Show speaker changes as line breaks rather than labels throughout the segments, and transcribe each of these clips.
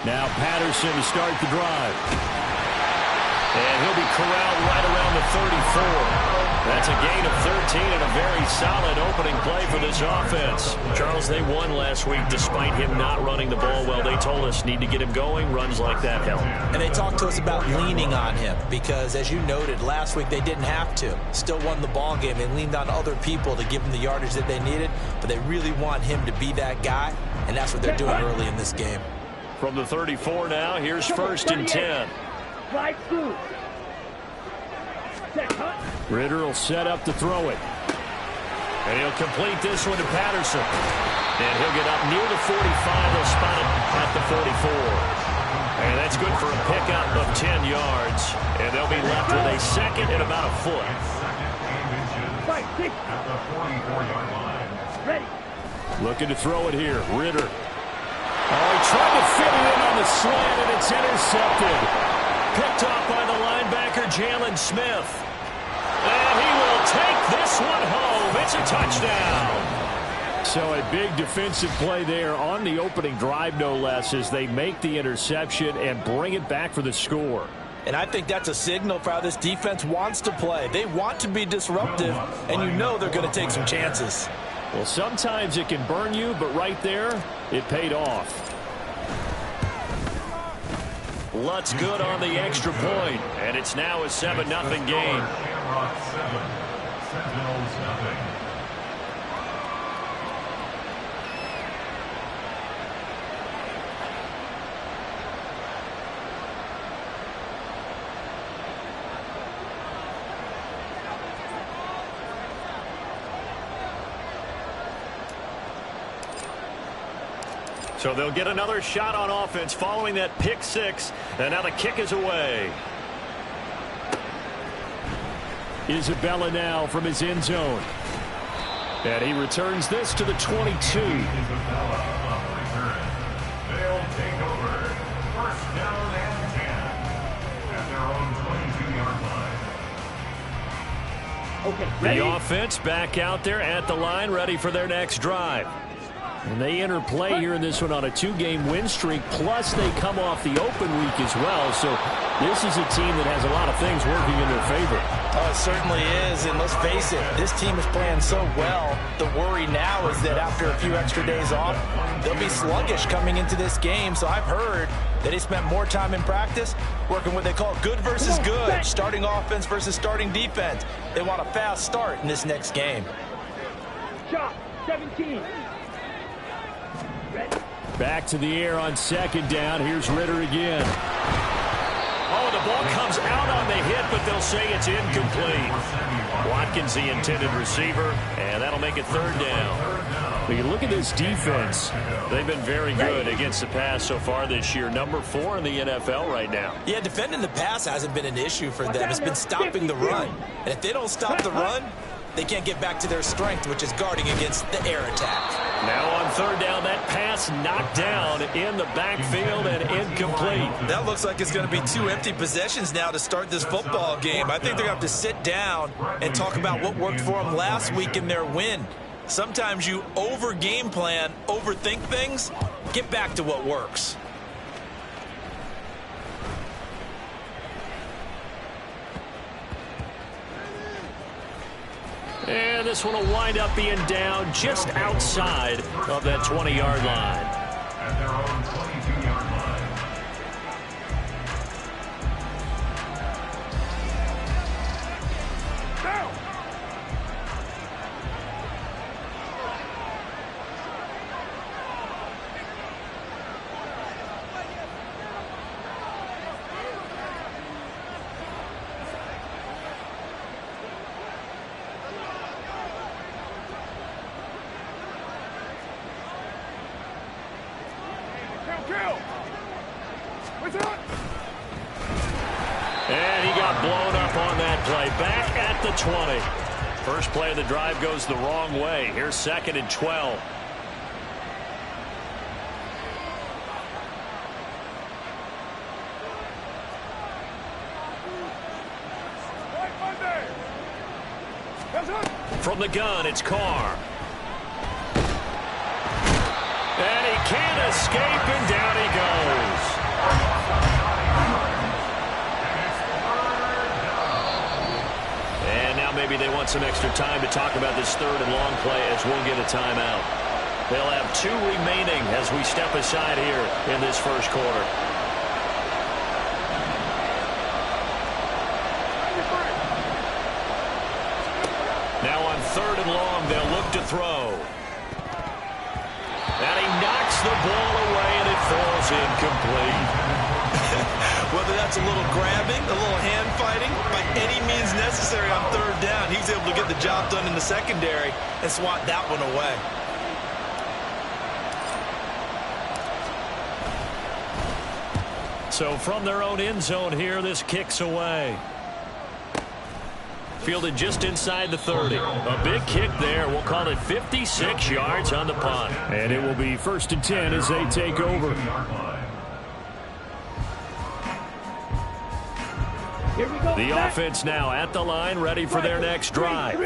Now Patterson to start the drive. And he'll be corralled right around the 34. That's a gain of 13 and a very solid opening play for this offense. Charles, they won last week despite him not running the ball well. They told us need to get him going. Runs like that help.
And they talked to us about leaning on him because, as you noted, last week they didn't have to. Still won the ball game. They leaned on other people to give them the yardage that they needed, but they really want him to be that guy, and that's what they're doing early in this game.
From the 34 now, here's 1st and 10. Ritter will set up to throw it. And he'll complete this one to Patterson. And he'll get up near the 45. They'll spot it at the 44. And that's good for a pickup of 10 yards. And they'll be left with a second and about a foot. Looking to throw it here. Ritter. Oh, he tried to fit it in on the slant, and it's intercepted. Picked off by the linebacker, Jalen Smith. And he will take this one home. It's a touchdown. So a big defensive play there on the opening drive, no less, as they make the interception and bring it back for the score.
And I think that's a signal for how this defense wants to play. They want to be disruptive, and you know they're going to take some chances.
Well, sometimes it can burn you, but right there, it paid off. Lutz good on the extra point, and it's now a 7-0 game. So they'll get another shot on offense following that pick six. And now the kick is away. Isabella now from his end zone. And he returns this to the 22.
They'll take over. 1st down and 10 at their own 22-yard line.
Okay, the offense back out there at the line, ready for their next drive. And they enter play here in this one on a 2-game win streak, plus they come off the open week as well. So this is a team that has a lot of things working in their favor.
Oh, it certainly is, and let's face it, this team is playing so well. The worry now is that after a few extra days off, they'll be sluggish coming into this game. So I've heard that they spent more time in practice working what they call good versus good, starting offense versus starting defense. They want a fast start in this next game.
Shot, 17.
Back to the air on 2nd down. Here's Ritter again. Oh, the ball comes out on the hit, but they'll say it's incomplete. Watkins, the intended receiver, and that'll make it 3rd down. When you look at this defense, they've been very good against the pass so far this year. Number 4 in the NFL right now.
Yeah, defending the pass hasn't been an issue for them. It's been stopping the run. And if they don't stop the run, they can't get back to their strength, which is guarding against the air attack.
Now on 3rd down, that pass knocked down in the backfield and incomplete.
That looks like it's going to be 2 empty possessions now to start this football game. I think they're going to have to sit down and talk about what worked for them last week in their win. Sometimes you over-game plan, overthink things, get back to what works.
And this one will wind up being down just outside of that 20-yard line.
At their own 22-yard line.
And he got blown up on that play. Back at the 20. First play of the drive goes the wrong way. Here's 2nd and 12. From the gun, it's Carr. And he can't escape, and down he goes. And now maybe they want some extra time to talk about this third and long play as we'll get a timeout. They'll have 2 remaining as we step aside here in this first quarter. Now on 3rd and long, they'll look to throw. And he knocks the ball away, and it falls incomplete.
Whether that's a little grabbing, a little hand fighting, by any means necessary on 3rd down, he's able to get the job done in the secondary and swat that one away.
So from their own end zone here, this kicks away. Fielded just inside the 30. A big kick there. We'll call it 56 yards on the punt. And it will be 1st and 10 as they take over.
Here we go.
The offense now at the line, ready for their next drive.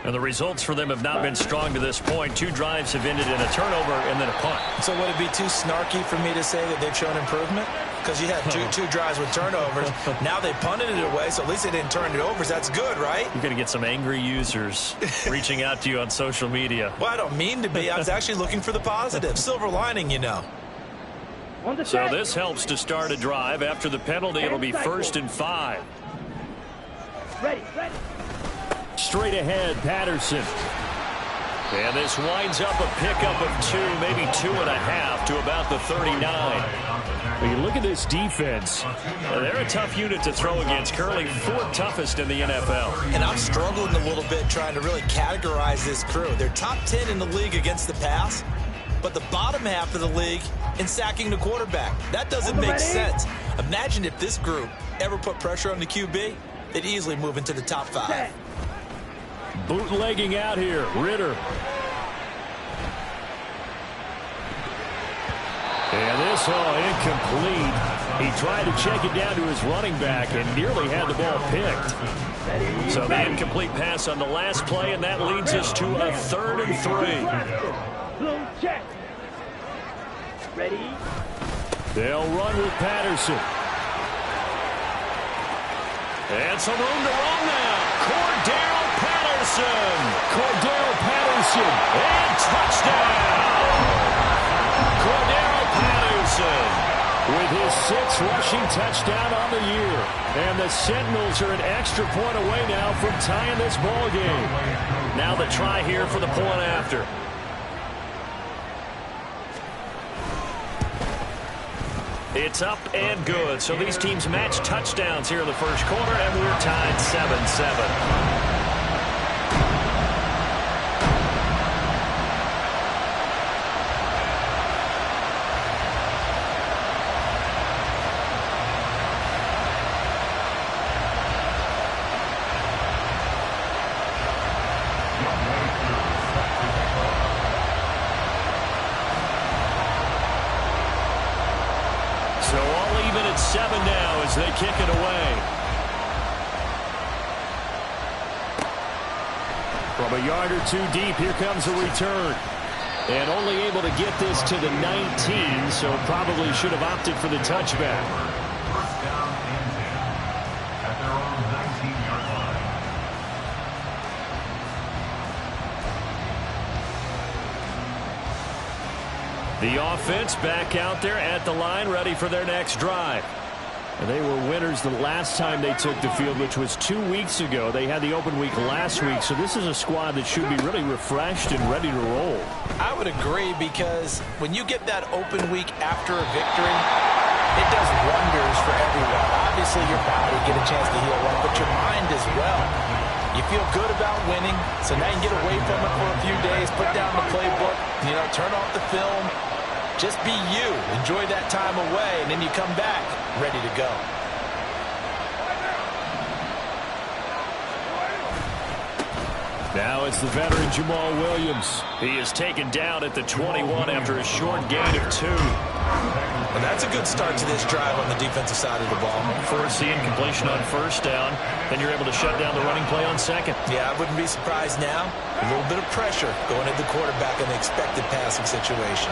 And the results for them have not been strong to this point. 2 drives have ended in a turnover and then a punt.
So would it be too snarky for me to say that they've shown improvement? Because you had two drives with turnovers. Now they punted it away, so at least they didn't turn it over. So that's good, right?
You're going to get some angry users reaching out to you on social media.
Well, I don't mean to be. I was actually looking for the positive. Silver lining, you know.
So this helps to start a drive. After the penalty, it'll be 1st and 5.
Ready.
Straight ahead, Patterson. And this winds up a pickup of 2, maybe 2.5 to about the 39. When you look at this defense, they're a tough unit to throw against. Currently 4th toughest in the NFL.
And I'm struggling a little bit trying to really categorize this crew. They're top 10 in the league against the pass, but the bottom half of the league in sacking the quarterback. That doesn't make sense. Imagine if this group ever put pressure on the QB, they'd easily move into the top 5.
Bootlegging out here, Ritter. And this incomplete. He tried to check it down to his running back and nearly had the ball picked. So the incomplete pass on the last play, and that leads us to a 3rd and 3.
Blue check. Ready.
They'll run with Patterson. And some room to run now. Cordell Patterson. And touchdown. Cordell Patterson with his 6th rushing touchdown on the year. And the Sentinels are an extra point away now from tying this ball game. Now the try here for the point after. It's up and good. So these teams match touchdowns here in the first quarter, and we're tied 7-7. So all even at 7 now as they kick it away. From a yard or 2 deep, here comes a return. And only able to get this to the 19, so probably should have opted for the touchback.
1st down and 10 at their own 19-yard line.
The offense back out there at the line, ready for their next drive. And they were winners the last time they took the field, which was 2 weeks ago. They had the open week last week, so this is a squad that should be really refreshed and ready to roll.
I would agree, because when you get that open week after a victory, it does wonders for everyone. Obviously, your body get a chance to heal up, but your mind as well. You feel good about winning, so now you can get away from it for a few days, put down the playbook, turn off the film. Just be you. Enjoy that time away, and then you come back ready to go.
Now it's the veteran Jamal Williams. He is taken down at the 21 after a short gain of 2.
Well, that's a good start to this drive on the defensive side of the ball.
Force the incompletion on first down. Then you're able to shut down the running play on second.
Yeah, I wouldn't be surprised now. A little bit of pressure going at the quarterback in the expected passing situation.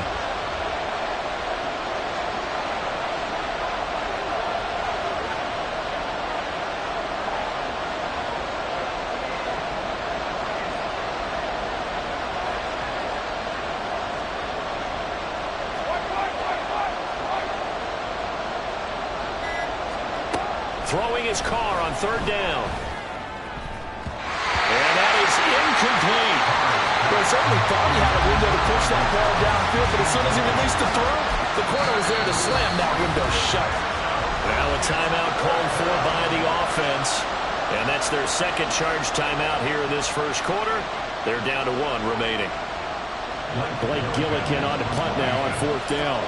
Throwing his car on third down. And that is incomplete.
Well, certainly thought he had a window to push that ball downfield, but as soon as he released the throw, the corner was there to slam that window shut.
Now a timeout called for by the offense. And that's their second charge timeout here in this first quarter. They're down to 1 remaining. Blake Gillikin on to punt now on fourth down.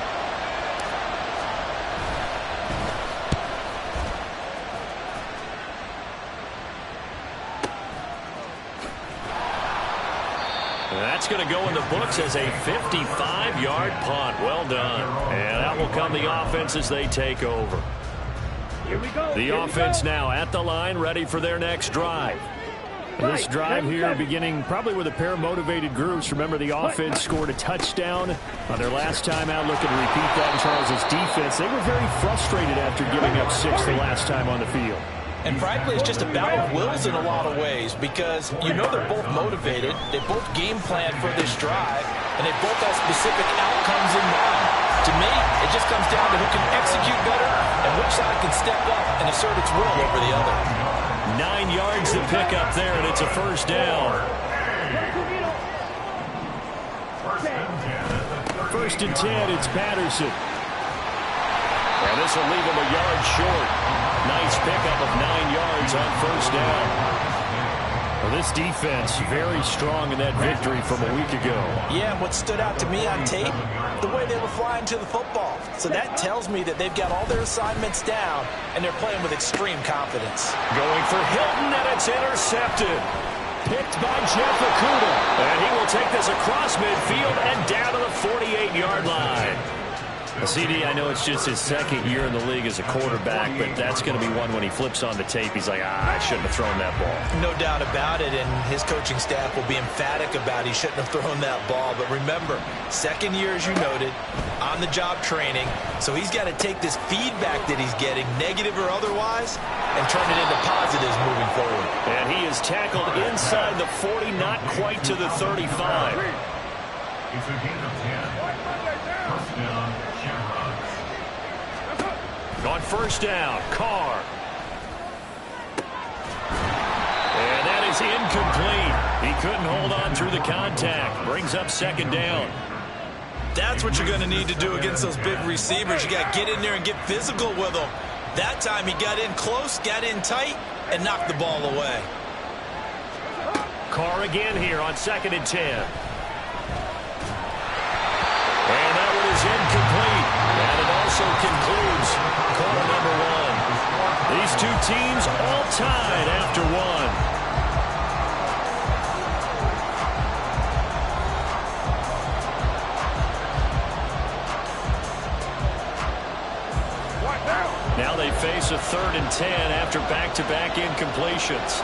That's going to go in the books as a 55-yard punt. Well done. And that will come the offense as they take over.
Here we go.
The offense now at the line, ready for their next drive. This drive here beginning probably with a pair of motivated groups. Remember, the offense scored a touchdown on their last time out. Looking to repeat that in Charles' defense. They were very frustrated after giving up 6 the last time on the field.
And frankly, it's just a battle of wills in a lot of ways because you know they're both motivated, they both game plan for this drive, and they both have specific outcomes in mind. To me, it just comes down to who can execute better and which side can step up and assert its will over the other.
9 yards to pick up there, and it's a first down. First and 10, it's Patterson. And this will leave him a yard short. Nice pickup of 9 yards on first down. Well, this defense very strong in that victory from a week ago.
Yeah, what stood out to me on tape, the way they were flying to the football. So that tells me that they've got all their assignments down, and they're playing with extreme confidence.
Going for Hilton, and it's intercepted. Picked by Jeff Okudah. And he will take this across midfield and down to the 48-yard line. CD, I know it's just his second year in the league as a quarterback, but that's going to be one when he flips on the tape. He's like, I shouldn't have thrown that ball.
No doubt about it, and his coaching staff will be emphatic about he shouldn't have thrown that ball. But remember, second year, as you noted, on-the-job training, so he's got to take this feedback that he's getting, negative or otherwise, and turn it into positives moving forward.
And he is tackled inside the 40, not quite to the 35.
It's a gain of 10. First down, Shamrocks.
On first down, Carr. And that is incomplete. He couldn't hold on through the contact. Brings up second down.
That's what you're going to need to do against those big receivers. You got to get in there and get physical with them. That time he got in close, got in tight, and knocked the ball away.
Carr again here on second and 10. And that one is incomplete. And it also concludes quarter number 1. These two teams all tied after 1. Now they face a 3rd and 10 after back-to-back incompletions.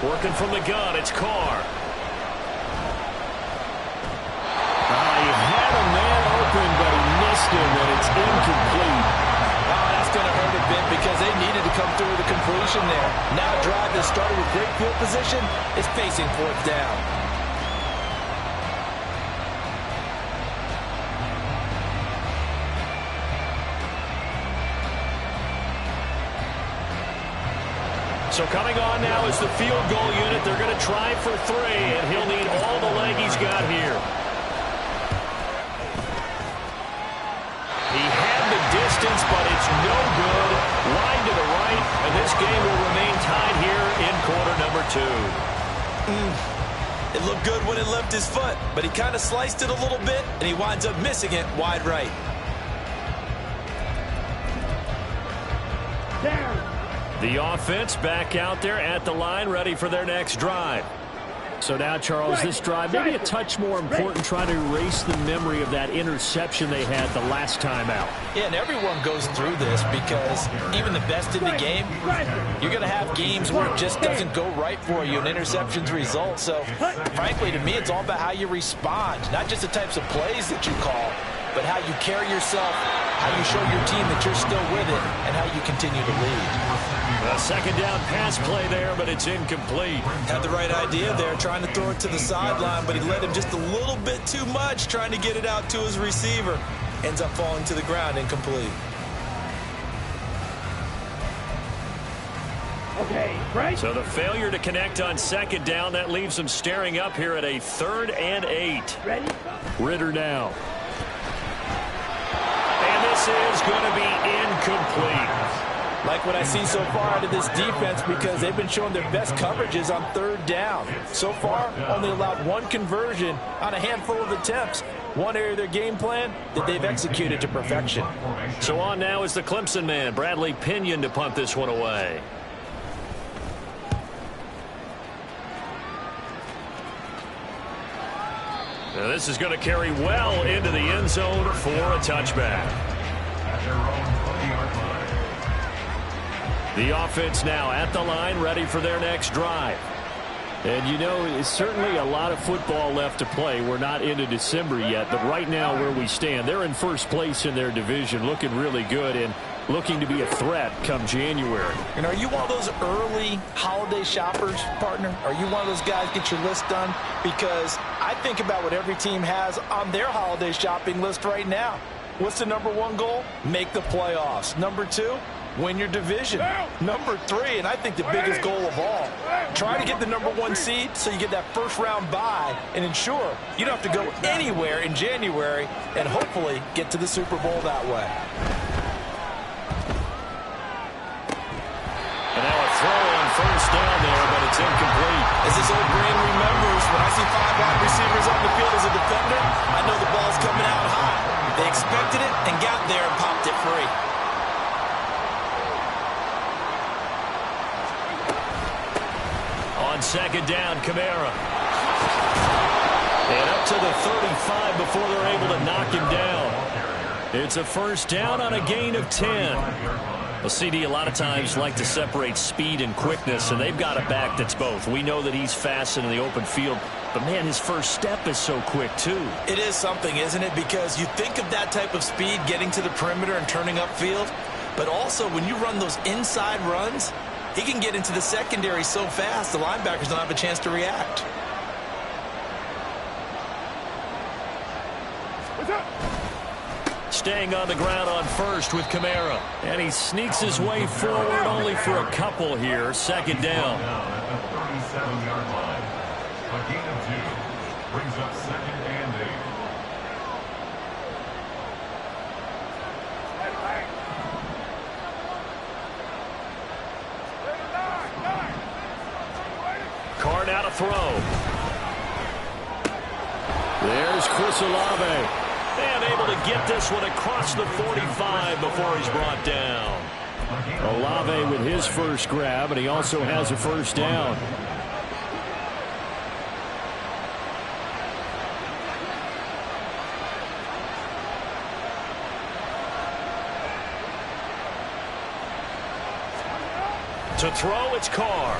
Working from the gun, it's Carr. He had a man open, but he missed him, and it's incomplete.
That's going to hurt a bit because they needed to come through with a completion there. Now a drive that started with great field position is facing fourth down.
So coming on now is the field goal unit. They're going to try for 3, and he'll need all the leg he's got here. He had the distance, but it's no good. Line to the right, and this game will remain tied here in quarter number 2.
It looked good when it left his foot, but he kind of sliced it a little bit, and he winds up missing it wide right.
The offense back out there at the line, ready for their next drive. So now, Charles, this drive maybe a touch more important, trying to erase the memory of that interception they had the last time out.
Yeah, and everyone goes through this because even the best in the game, you're going to have games where it just doesn't go right for you, and interceptions result. So, frankly, to me, it's all about how you respond, not just the types of plays that you call, but how you carry yourself, how you show your team that you're still with it, and how you continue to lead.
A second down pass play there, but it's incomplete.
Had the right idea there, trying to throw it to the sideline, but he led him just a little bit too much, trying to get it out to his receiver. Ends up falling to the ground, incomplete.
Okay, right.
So the failure to connect on second down, that leaves them staring up here at a 3rd and 8.
Ready?
Ritter now. And this is going to be incomplete.
Like what I see so far out of this defense, because they've been showing their best coverages on 3rd down. So far, only allowed 1 conversion on a handful of attempts. One area of their game plan that they've executed to perfection.
So on now is the Clemson man, Bradley Pinion, to punt this one away. Now this is going to carry well into the end zone for a touchback.
At their own 20-yard line.
The offense now at the line, ready for their next drive. And, you know, it's certainly a lot of football left to play. We're not into December yet, but right now where we stand, they're in first place in their division, looking really good and looking to be a threat come January.
And are you one of those early holiday shoppers, partner? Are you one of those guys get your list done? Because I think about what every team has on their holiday shopping list right now. What's the #1 goal? Make the playoffs. #2, win your division. #3, and I think the biggest goal of all, try to get the #1 seed so you get that first-round bye and ensure you don't have to go anywhere in January and hopefully get to the Super Bowl that way.
And now a throw on first down there, but it's incomplete.
As this old brain remembers, when I see 5 wide receivers on the field as a defender, I know the ball's coming out high. They expected it and got there and popped it free.
On second down, Kamara. And up to the 35 before they're able to knock him down. It's a first down on a gain of 10. Well, CD a lot of times like to separate speed and quickness, and they've got a back that's both. We know that he's fast in the open field, but, man, his first step is so quick, too.
It is something, isn't it? Because you think of that type of speed getting to the perimeter and turning upfield, but also when you run those inside runs, he can get into the secondary so fast the linebackers don't have a chance to react.
Staying on the ground on first with Kamara. And he sneaks his way forward only for a couple here. Second down.
At the 37-yard line. A gain of 2 brings up 2nd and 8.
Carr now to throw. There's Chris Olave. And able to get this one across the 45 before he's brought down. Olave with his first grab, and he also has a first down. To throw, it's Carr.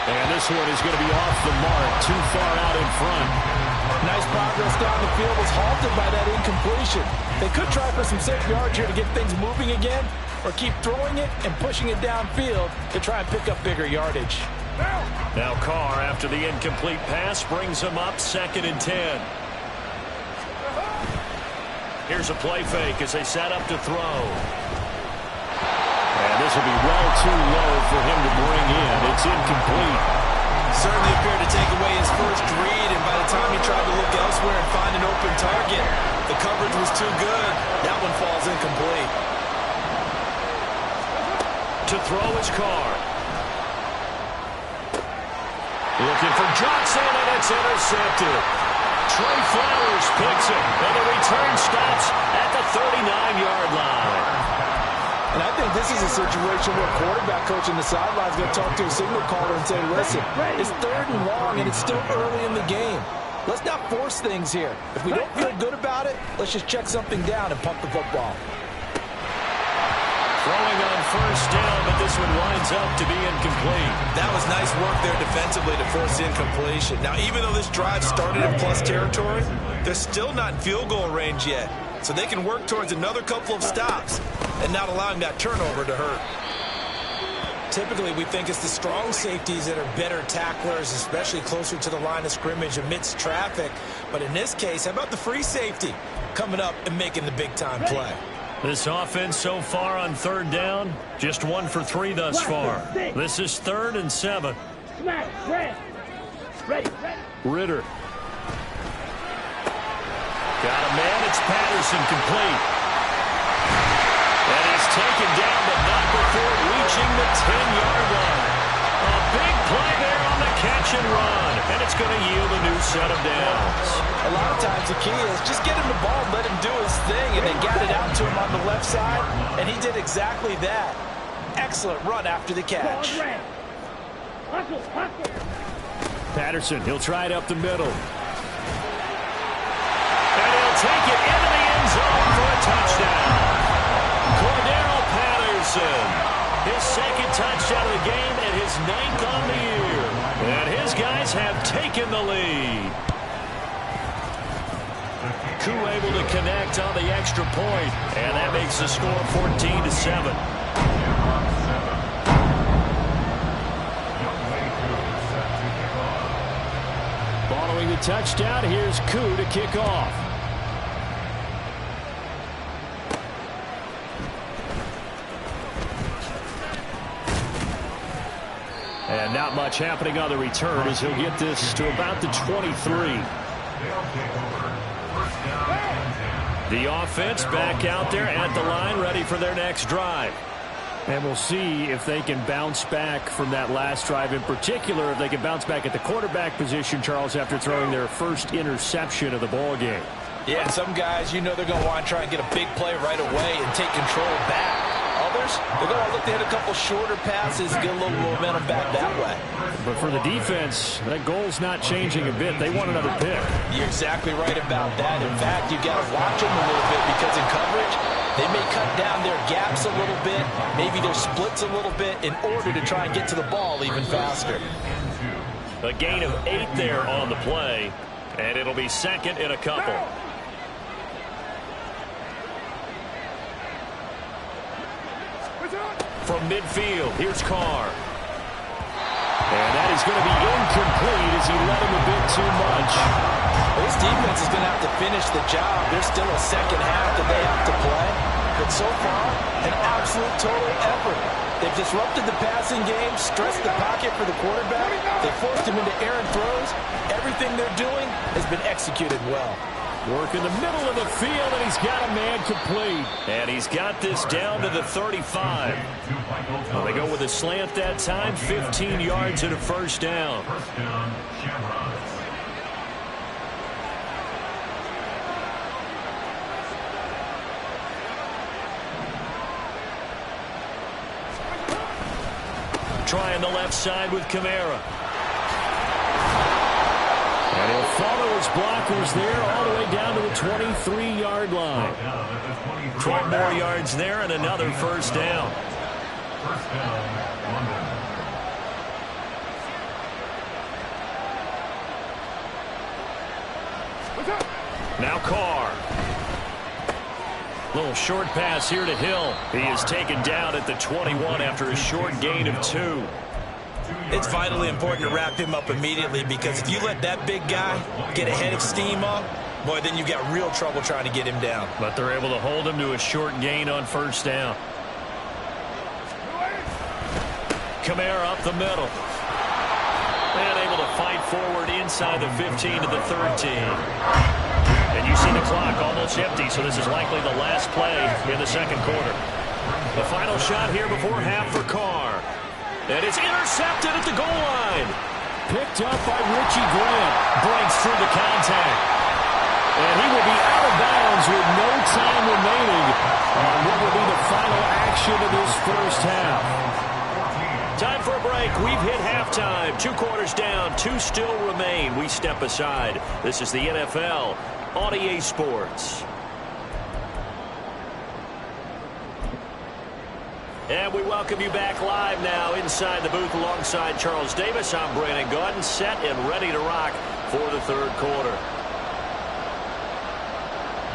And this one is going to be off the mark, too far out in front.
Nice progress down the field, was halted by that incompletion. They could try for some safe yards here to get things moving again, or keep throwing it and pushing it downfield to try and pick up bigger yardage.
Now Carr, after the incomplete pass, brings him up 2nd and 10. Here's a play fake as they set up to throw. And this will be well too low for him to bring in. It's incomplete.
Certainly appeared to take away his first read, and by the time he tried to look elsewhere and find an open target, the coverage was too good. That one falls incomplete.
To throw is Carr. Looking for Johnson, and it's intercepted. Trey Flowers picks it, and the return stops at the 39-yard line.
And I think this is a situation where quarterback coach on the sideline is going to talk to a signal caller and say, listen, it's 3rd and long, and it's still early in the game. Let's not force things here. If we don't feel good about it, let's just check something down and pump the football.
Throwing on 1st down, but this one winds up to be incomplete.
That was nice work there defensively to force incompletion. Now, even though this drive started in plus territory, they're still not in field goal range yet. So they can work towards another couple of stops and not allowing that turnover to hurt. Typically, we think it's the strong safeties that are better tacklers, especially closer to the line of scrimmage amidst traffic. But in this case, how about the free safety coming up and making the big-time play?
This offense so far on 3rd down, just 1 for 3 thus far. This is 3rd and 7.
Ready.
Ritter. Got a man, it's Patterson, complete. And he's taken down, but not before reaching the 10-yard line. A big play there on the catch and run, and it's going to yield a new set of downs.
A lot of times the key is just get him the ball, let him do his thing, and they got it out to him on the left side, and he did exactly that. Excellent run after the catch.
Patterson, he'll try it up the middle. And he'll take it into the end zone for a touchdown. Cordarrelle Patterson, his 2nd touchdown of the game and his 9th on the year. And his guys have taken the lead. Koo able to connect on the extra point, and that makes the score 14-7. Following the touchdown, here's Koo to kick off. And not much happening on the return as he'll get this to about the 23. The offense back out there at the line, ready for their next drive. And we'll see if they can bounce back from that last drive, in particular, if they can bounce back at the quarterback position, Charles, after throwing their first interception of the ball game.
Yeah, and some guys, you know they're going to want to try and get a big play right away and take control back. Others, they're going to look to hit a couple shorter passes, get a little momentum back that way.
But for the defense, that goal's not changing a bit. They want another pick.
You're exactly right about that. In fact, you've got to watch them a little bit because in coverage, they may cut down their gaps a little bit, maybe their splits a little bit in order to try and get to the ball even faster.
A gain of 8 there on the play, and it'll be 2nd and a couple. From midfield, here's Carr. And that is going to be incomplete as he let him a bit too much.
Well, this defense is going to have to finish the job. There's still a 2nd half that they have to play. But so far, an absolute total effort. They've disrupted the passing game, stressed the pocket for the quarterback. They forced him into errant throws. Everything they're doing has been executed well.
Work in the middle of the field, and he's got a man complete. And he's got this down to the 35. Well, they go with a slant that time, 15 yards and a 1st down. Trying the left side with Kamara. And he'll follow his blockers there all the way down to the 23-yard line. 12 more yards there and another 1st down. Now Carr. Little short pass here to Hill. He is taken down at the 21 after a short gain of 2.
It's vitally important to wrap him up immediately because if you let that big guy get ahead of steam up, boy, then you've got real trouble trying to get him down.
But they're able to hold him to a short gain on 1st down. Kamara up the middle. And able to fight forward inside the 15 to the 13. And you see the clock almost empty, so this is likely the last play in the 2nd quarter. The final shot here before half for Carr. And it's intercepted at the goal line. Picked up by Richie Grant. Breaks through the contact. And he will be out of of bounds with no time remaining on what will be the final action of this first half. Time for a break. We've hit halftime. 2 quarters down. 2 still remain. We step aside. This is the NFL on EA Sports. And we welcome you back live now inside the booth alongside Charles Davis. I'm Brandon Gaudin, set and ready to rock for the third quarter.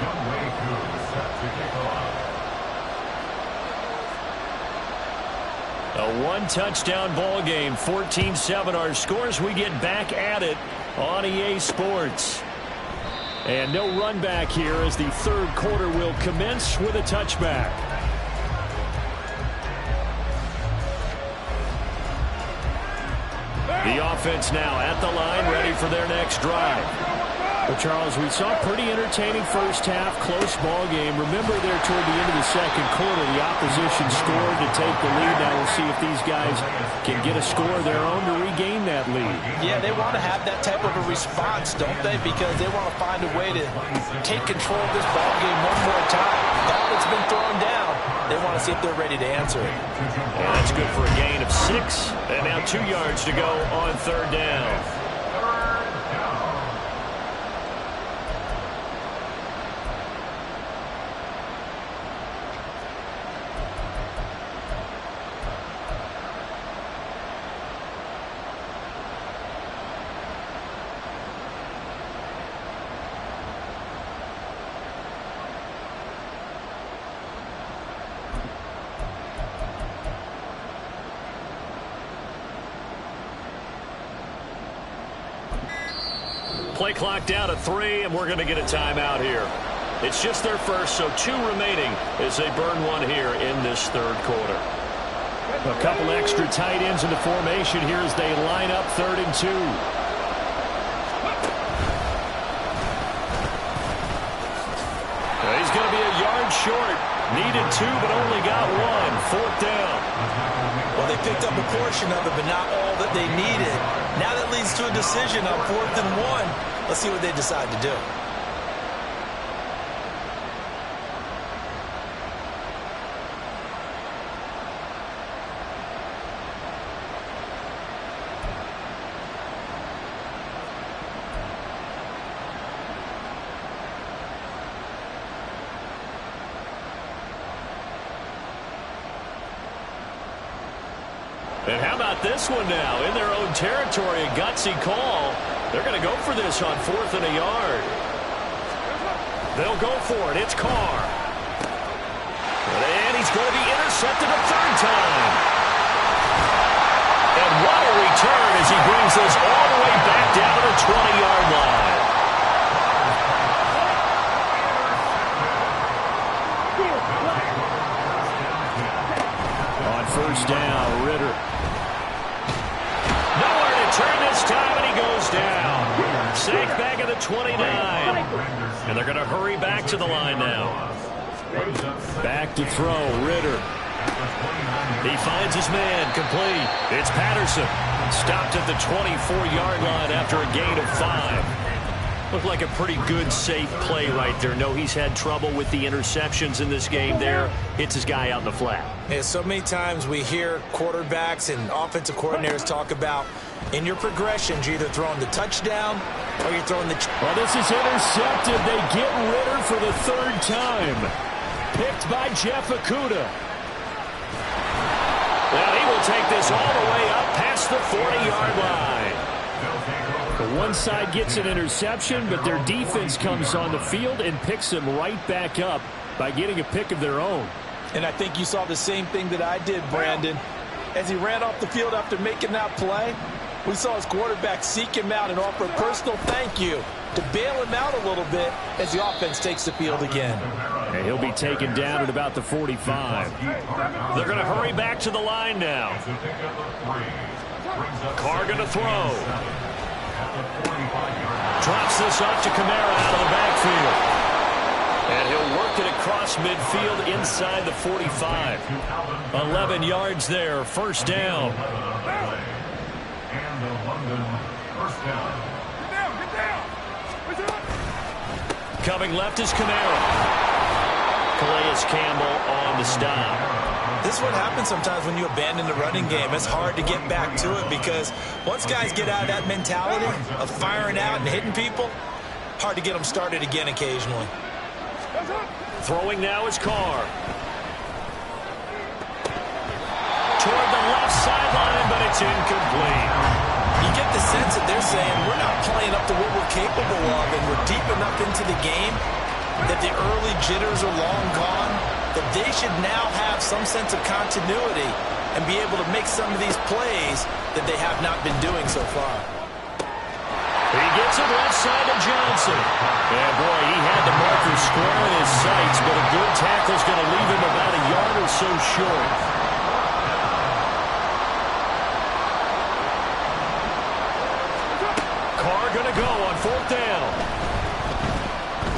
Youngway Koo set to kick off.
A 1-touchdown ball game, 14-7 our scores. We get back at it on EA Sports. And no run back here as the third quarter will commence with a touchback. The offense now at the line, ready for their next drive. Well, Charles, we saw a pretty entertaining first half, close ball game. Remember there toward the end of the second quarter, the opposition scored to take the lead. Now we'll see if these guys can get a score of their own to regain that lead.
Yeah, they want to have that type of a response, don't they? Because they want to find a way to take control of this ball game one more time. Now it's been thrown down. They want to see if they're ready to answer it.
And that's good for a gain of 6. And now 2 yards to go on third down. Play clock down to 3, and we're going to get a timeout here. It's just their first, so 2 remaining as they burn one here in this third quarter. A couple extra tight ends in the formation here as they line up 3rd and 2. He's going to be a yard short. Needed 2, but only got 1. 4th down.
Well, they picked up a portion of it, but not all that they needed. Now that leads to a decision on 4th and 1. Let's see what they decide to do.
And how about this one now? In their own territory, a gutsy call. They're going to go for this on 4th and a yard. They'll go for it. It's Carr. And he's going to be intercepted a 3rd time. And what a return as he brings this all the way back down to the 20-yard line. On 1st down, Ritter. Nowhere to turn this time, and he goes down. Safe back at the 29. And they're going to hurry back to the line now. Back to throw, Ritter. He finds his man, complete. It's Patterson. Stopped at the 24-yard line after a gain of 5. Looked like a pretty good, safe play right there. No, he's had trouble with the interceptions in this game there. Hits his guy out in the flat.
Yeah, so many times we hear quarterbacks and offensive coordinators talk about in your progressions, you're either throwing the touchdown or you're throwing the...
Well, this is intercepted. They get Ritter for the 3rd time. Picked by Jeff Okudah. Well, he will take this all the way up past the 40-yard line. The one side gets an interception, but their defense comes on the field and picks them right back up by getting a pick of their own.
And I think you saw the same thing that I did, Brandon. As he ran off the field after making that play, we saw his quarterback seek him out and offer a personal thank you to bail him out a little bit as the offense takes the field again.
And he'll be taken down at about the 45. They're going to hurry back to the line now. Carr going to throw. Drops this off to Kamara out of the backfield. And he'll work it across midfield inside the 45. 11 yards there, 1st down. Coming left is Kamara. Calais Campbell on the stop.
This is what happens sometimes when you abandon the running game. It's hard to get back to it because once guys get out of that mentality of firing out and hitting people, hard to get them started again occasionally.
Throwing now is Carr. Toward the left sideline, but it's incomplete.
You get the sense that they're saying we're not playing up to what we're capable of, and we're deep enough into the game that the early jitters are long gone, that they should now have some sense of continuity and be able to make some of these plays that they have not been doing so far.
He gets it left side to Johnson. And boy, he had the marker square in his sights, but a good tackle's going to leave him about a yard or so short. Carr going to go on 4th down.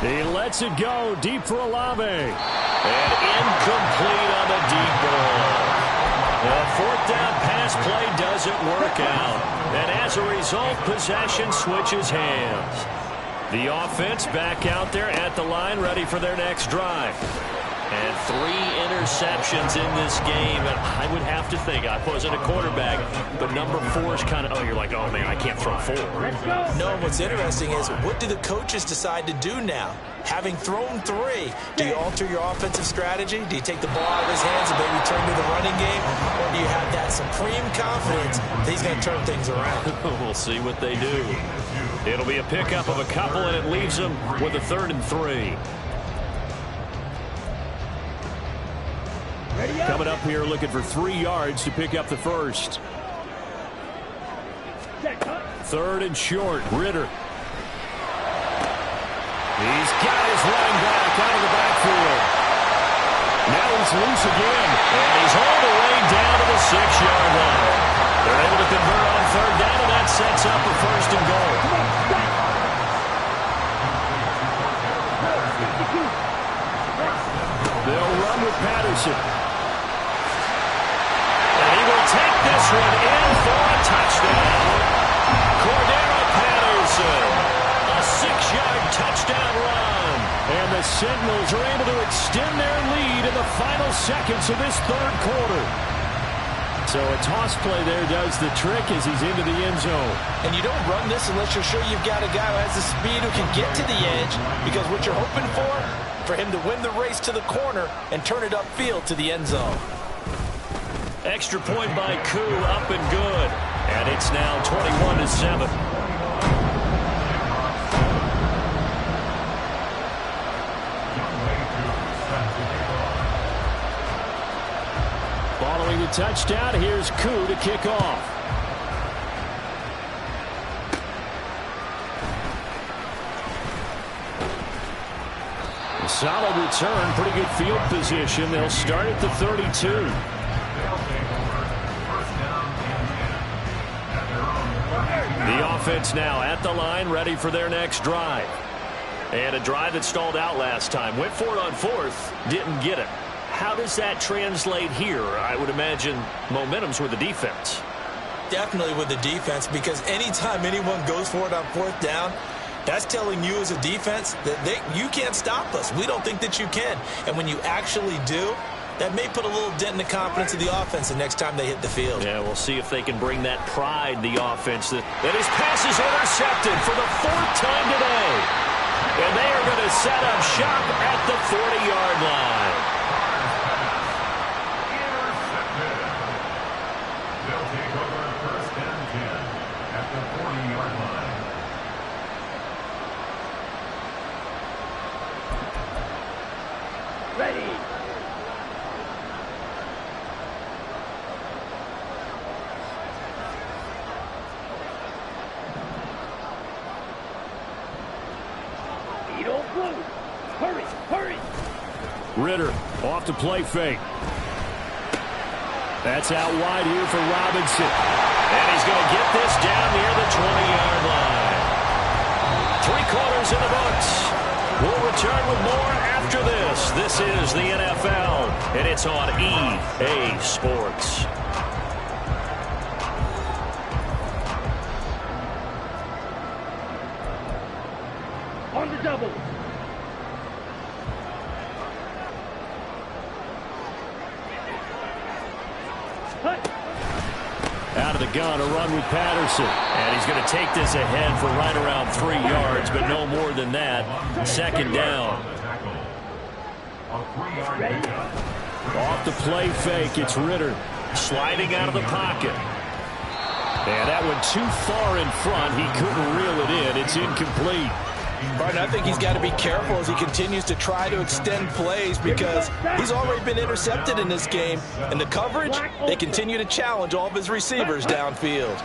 He lets it go deep for Olave. And incomplete on the deep ball. The 4th down pass play doesn't work out. And as a result, possession switches hands. The offense back out there at the line, ready for their next drive. And 3 interceptions in this game. And I would have to think, I wasn't a quarterback, but number 4 is kind of, oh, you're like, oh, man, I can't throw 4.
No, what's interesting is what do the coaches decide to do now? Having thrown 3, do you alter your offensive strategy? Do you take the ball out of his hands and maybe turn to the running game? Or do you have that supreme confidence that he's going to turn things around?
We'll see what they do. It'll be a pickup of a couple, and it leaves them with a 3rd and 3. Coming up here looking for 3 yards to pick up the first. 3rd and short. Ritter. He's got his running back out of the backfield. Now he's loose again. And he's all the way down to the 6-yard line. They're able to convert on 3rd down, and that sets up a 1st and goal. They'll run with Patterson. Take this one in for a touchdown. Cordero Patterson, a 6-yard touchdown run. And the Sentinels are able to extend their lead in the final seconds of this 3rd quarter. So a toss play there does the trick as he's into the end zone.
And you don't run this unless you're sure you've got a guy who has the speed who can get to the edge, because what you're hoping for him to win the race to the corner and turn it upfield to the end zone.
Extra point by Koo, up and good. And it's now 21-7. Following the touchdown, here's Koo to kick off. A solid return, pretty good field position. They'll start at the 32. The offense now at the line, ready for their next drive. And a drive that stalled out last time. Went for it on 4th, didn't get it. How does that translate here? I would imagine momentum's with the defense.
Definitely with the defense, because anytime anyone goes for it on 4th down, that's telling you as a defense that you can't stop us. We don't think that you can. And when you actually do, that may put a little dent in the confidence of the offense the next time they hit the field.
Yeah, we'll see if they can bring that pride, the offense. That his pass is intercepted for the 4th time today. And they are going to set up shop at the 40-yard line.
Intercepted. They'll take over 1st and 10 at the 40-yard line.
Ready. Hurry, hurry.
Ritter off to play fake. That's out wide here for Robinson. And he's going to get this down near the 20-yard line. 3 quarters in the books. We'll return with more after this. This is the NFL, and it's on EA Sports.
On the double.
on a run with Patterson. And he's going to take this ahead for right around 3 yards, but no more than that. Second down. Off the play fake, it's Ritter. Sliding out of the pocket. And that one too far in front. He couldn't reel it in. It's incomplete.
Right, I think he's got to be careful as he continues to try to extend plays because he's already been intercepted in this game. And the coverage, they continue to challenge all of his receivers downfield.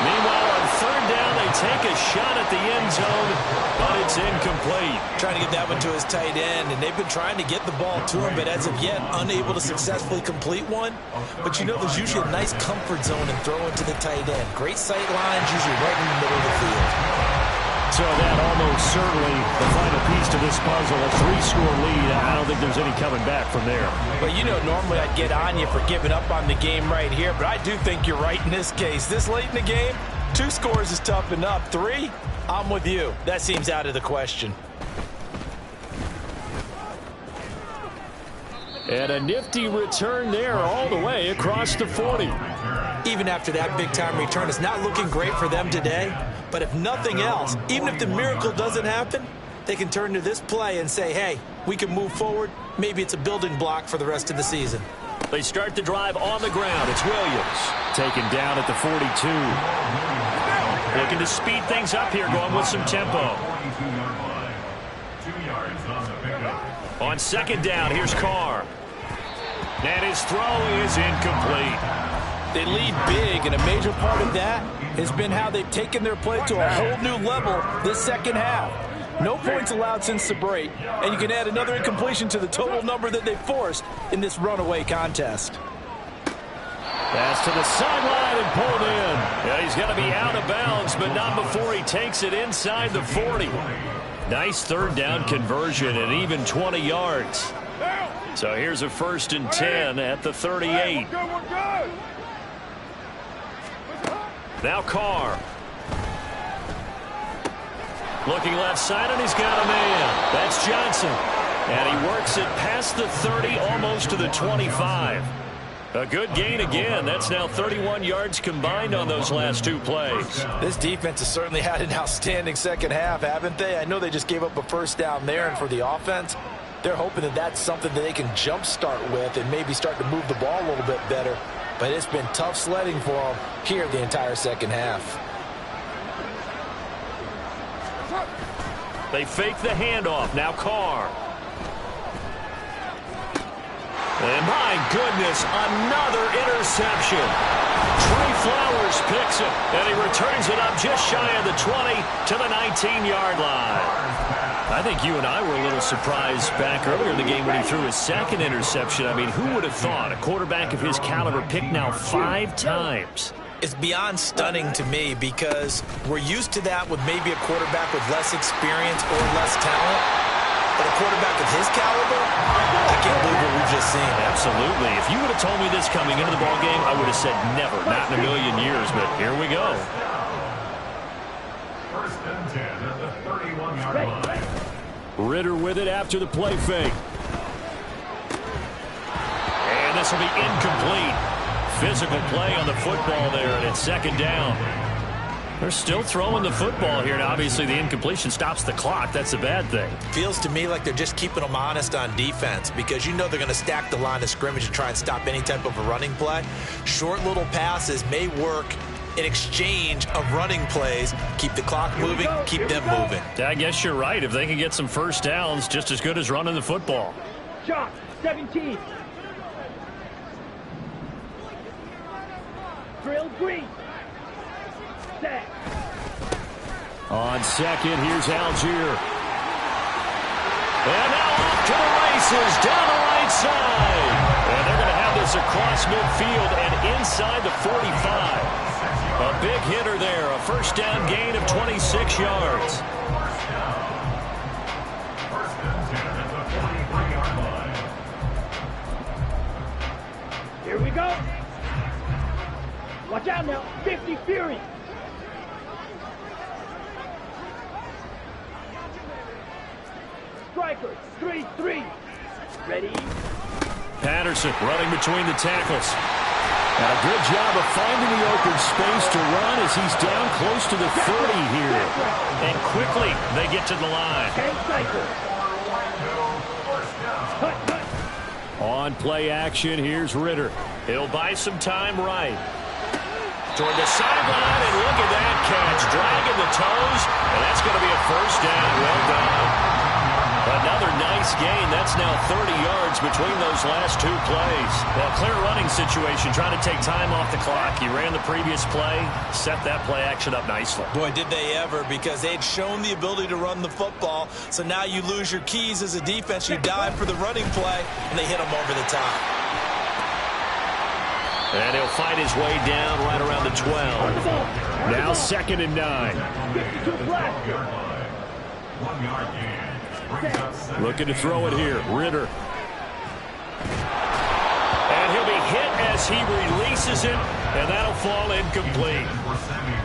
Meanwhile, on third down, they take a shot at the end zone, but it's incomplete.
Trying to get that one to his tight end, and they've been trying to get the ball to him, but as of yet, unable to successfully complete one. But you know, there's usually a nice comfort zone in throwing to the tight end. Great sight lines, usually right in the middle of the field.
So that almost certainly the final piece to this puzzle, a 3-score lead. I don't think there's any coming back from there.
Well, you know, normally I'd get on you for giving up on the game right here, but I do think you're right in this case. This late in the game, 2 scores is tough enough. 3, I'm with you. That seems out of the question.
And a nifty return there all the way across the 40.
Even after that big-time return, it's not looking great for them today. But if nothing else, even if the miracle doesn't happen, they can turn to this play and say, hey, we can move forward. Maybe it's a building block for the rest of the season.
They start the drive on the ground. It's Williams. Taken down at the 42. Looking to speed things up here, going with some tempo. On second down, here's Carr. And his throw is incomplete.
They lead big, and a major part of that has been how they've taken their play to a whole new level this second half. No points allowed since the break, and you can add another incompletion to the total number that they forced in this runaway contest.
Pass to the sideline and pulled in. Yeah, he's going to be out of bounds, but not before he takes it inside the 40. Nice third down conversion and even 20 yards. So here's a 1st and 10 at the 38. Now Carr. Looking left side, and he's got a man. That's Johnson. And he works it past the 30, almost to the 25. A good gain again. That's now 31 yards combined on those last 2 plays.
This defense has certainly had an outstanding second half, haven't they? I know they just gave up a first down there, and for the offense, they're hoping that that's something that they can jumpstart with and maybe start to move the ball a little bit better. But it's been tough sledding for them here the entire second half.
They fake the handoff. Now Carr. And my goodness, another interception. Trey Flowers picks it, and he returns it up just shy of the 20 to the 19-yard line. I think you and I were a little surprised back earlier in the game when he threw his second interception. I mean, who would have thought a quarterback of his caliber picked now 5 times?
It's beyond stunning to me because we're used to that with maybe a quarterback with less experience or less talent. But a quarterback of his caliber, I can't believe what we've just seen.
Absolutely. If you would have told me this coming into the ballgame, I would have said never, not in a million years. But here we go.
1st and 10 at the 31-yard line.
Ritter with it after the play fake. And this will be incomplete. Physical play on the football there, and it's second down. They're still throwing the football here, and obviously the incompletion stops the clock. That's a bad thing.
Feels to me like they're just keeping them honest on defense because you know they're going to stack the line of scrimmage and try and stop any type of a running play. Short little passes may work in exchange of running plays. Keep the clock moving, keep them moving.
I guess you're right. If they can get some first downs, just as good as running the football.
Shot 17. Drill green. Set.
On second, here's Algier. And now off to the races down the right side. And they're going to have this across midfield and inside the 45. A big hitter there, a first down gain of 26 yards.
Here we go. Watch out now. 50 Fury. Striker 3-3. Ready?
Patterson running between the tackles. And a good job of finding the open space to run as he's down close to the 30 here. And quickly they get to the line. On play action, here's Ritter. He'll buy some time right. Toward the sideline, and look at that catch. Dragging the toes, and that's going to be a first down. Well done. Another nice gain. That's now 30 yards between those last two plays. Well, clear running situation, trying to take time off the clock. He ran the previous play, set that play action up nicely.
Boy, did they ever, because they'd shown the ability to run the football. So now you lose your keys as a defense. You dive for the running play, and they hit him over the top.
And he'll fight his way down right around the 12. Now 2nd and 9.
1 yard gain.
Looking to throw it here. Ritter. And he'll be hit as he releases it, and that'll fall incomplete.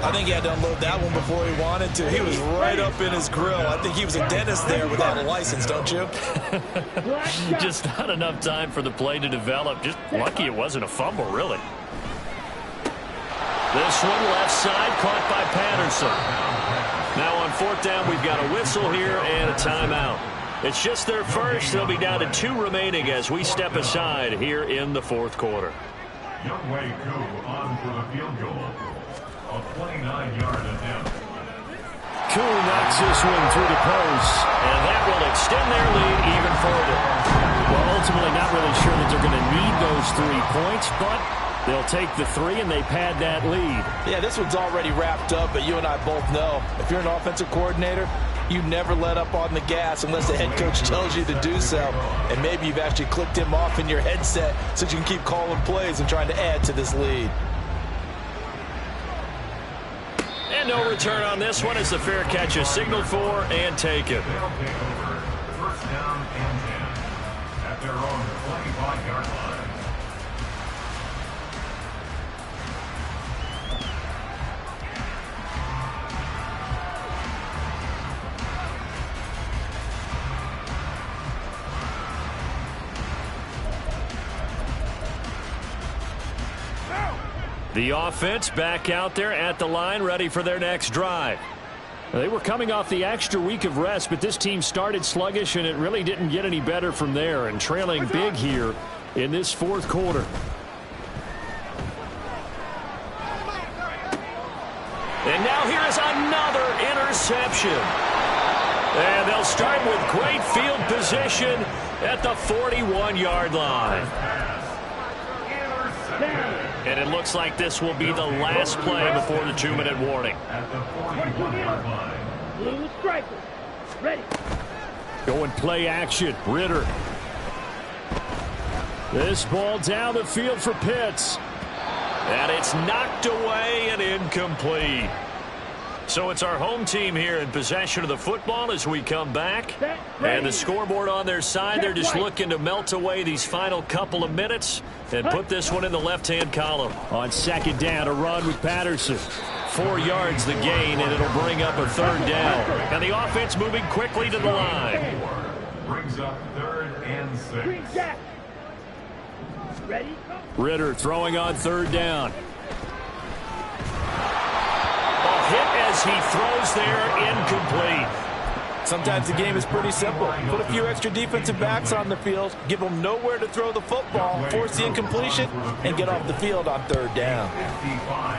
I think he had to unload that one before he wanted to. He was right up in his grill. I think he was a dentist there without a license, don't you?
Just not enough time for the play to develop. Just lucky it wasn't a fumble, really. This one left side caught by Patterson. Now on 4th down, we've got a whistle here and a timeout. It's just their first. They'll be down to 2 remaining as we step aside here in the 4th quarter.
Younghoe Koo on for the field goal. A 29-yard attempt.
Koo knocks this one through the post, and that will extend their lead even further. Well, ultimately not really sure that they're going to need those 3 points, but they'll take the 3 and they pad that lead.
Yeah, this one's already wrapped up, but you and I both know if you're an offensive coordinator, you never let up on the gas unless the head coach tells you to do so. And maybe you've actually clicked him off in your headset so you can keep calling plays and trying to add to this lead.
And no return on this one as the fair catch is signaled for and taken.
They'll take over. First down and 10 at their own 25-yard line.
The offense back out there at the line, ready for their next drive. They were coming off the extra week of rest, but this team started sluggish, and it really didn't get any better from there, and trailing big here in this 4th quarter. And now here is another interception. And they'll start with great field position at the 41-yard line. And it looks like this will be the last play before the 2-minute warning.
At the 41-yard line.
Blue striker. Ready.
Going play action. Ritter. This ball down the field for Pitts. And it's knocked away and incomplete. So it's our home team here in possession of the football as we come back. And the scoreboard on their side, they're just looking to melt away these final couple of minutes and put this one in the left-hand column. On 2nd down, a run with Patterson. 4 yards the gain, and it'll bring up a 3rd down. And the offense moving quickly to the line.
Brings up 3rd and 6.
Green Jack. Ready.
Ritter throwing on 3rd down. Hit as he throws there, incomplete.
Sometimes the game is pretty simple. Put a few extra defensive backs on the field, give them nowhere to throw the football, force the incompletion, and get off the field on 3rd down.